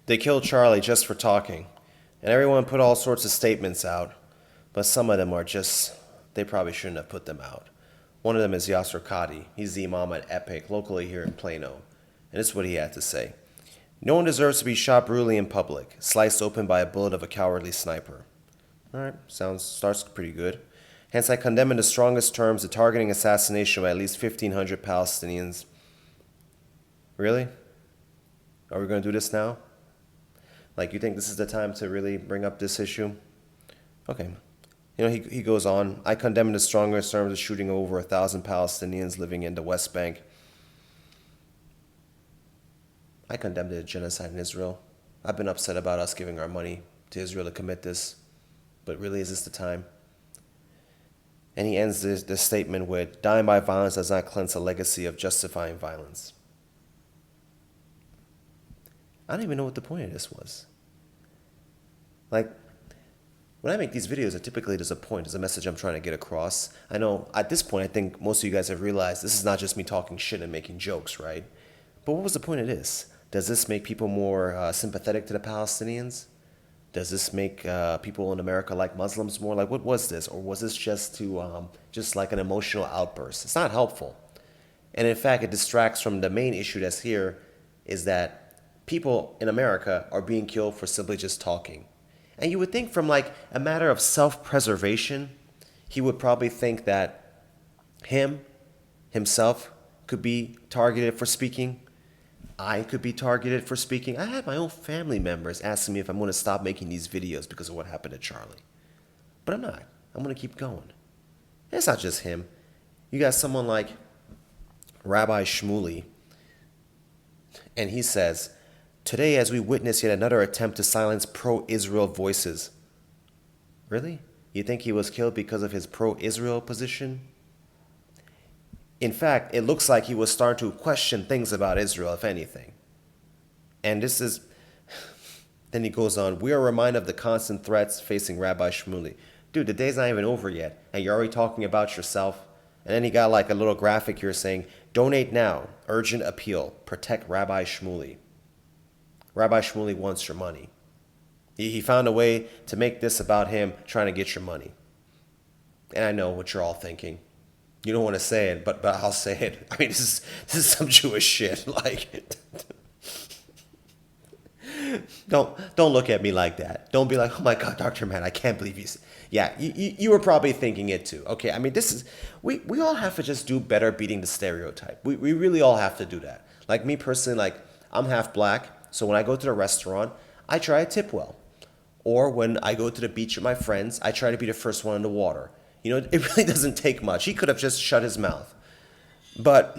They killed Charlie just for talking, and everyone put all sorts of statements out, but some of them are just, they probably shouldn't have put them out. One of them is Yasser Qadi. He's the imam at Epic, locally here in Plano, and this is what he had to say. No one deserves to be shot brutally in public, sliced open by a bullet of a cowardly sniper. Alright, starts pretty good. Hence, I condemn in the strongest terms the targeting assassination of at least 1,500 Palestinians. Really? Are we going to do this now? Like, you think this is the time to really bring up this issue? Okay. You know, he goes on, I condemn in the strongest terms the shooting of over 1,000 Palestinians living in the West Bank. I condemn the genocide in Israel. I've been upset about us giving our money to Israel to commit this. But really, is this the time? And he ends this statement with, dying by violence does not cleanse a legacy of justifying violence. I don't even know what the point of this was. Like, when I make these videos, typically there's a point, there's a message I'm trying to get across. I know at this point, I think most of you guys have realized this is not just me talking shit and making jokes, right? But what was the point of this? Does this make people more sympathetic to the Palestinians? Does this make people in America like Muslims more? Like, what was this? Or was this just just like an emotional outburst? It's not helpful. And in fact, it distracts from the main issue that's here, is that people in America are being killed for simply just talking. And you would think from like a matter of self-preservation, he would probably think that himself could be targeted for speaking. I could be targeted for speaking. I had my own family members asking me if I'm going to stop making these videos because of what happened to Charlie. But I'm not. I'm going to keep going. And it's not just him. You got someone like Rabbi Shmuley, and he says, today as we witness yet another attempt to silence pro-Israel voices. Really? You think he was killed because of his pro-Israel position? In fact, it looks like he was starting to question things about Israel, if anything. And this is, then he goes on, we are reminded of the constant threats facing Rabbi Shmuley. Dude, the day's not even over yet, and you're already talking about yourself. And then he got like a little graphic here saying, donate now, urgent appeal, protect Rabbi Shmuley. Rabbi Shmuley wants your money. He found a way to make this about him trying to get your money. And I know what you're all thinking. You don't want to say it, but I'll say it. I mean, this is some Jewish shit. Like, don't look at me like that. Don't be like, oh my God, Dr. Matt, I can't believe you. Yeah, you were probably thinking it too. Okay, I mean, this is, we all have to just do better beating the stereotype. We really all have to do that. Like me personally, like I'm half black, so when I go to the restaurant, I try to tip well. Or when I go to the beach with my friends, I try to be the first one in the water. You know, it really doesn't take much. He could have just shut his mouth. But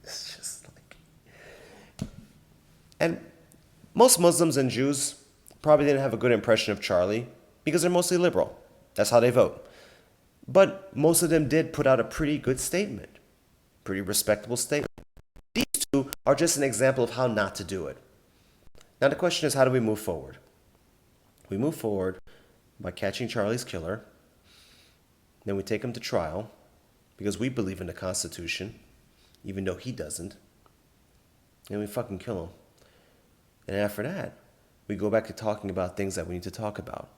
it's just like... And most Muslims and Jews probably didn't have a good impression of Charlie because they're mostly liberal. That's how they vote. But most of them did put out a pretty good statement. Pretty respectable statement. These two are just an example of how not to do it. Now the question is, how do we move forward? We move forward by catching Charlie's killer. Then we take him to trial because we believe in the Constitution, even though he doesn't. And we fucking kill him. And after that, we go back to talking about things that we need to talk about.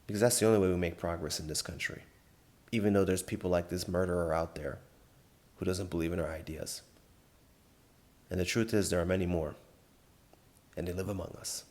Because that's the only way we make progress in this country. Even though there's people like this murderer out there who doesn't believe in our ideas. And the truth is there are many more. And they live among us.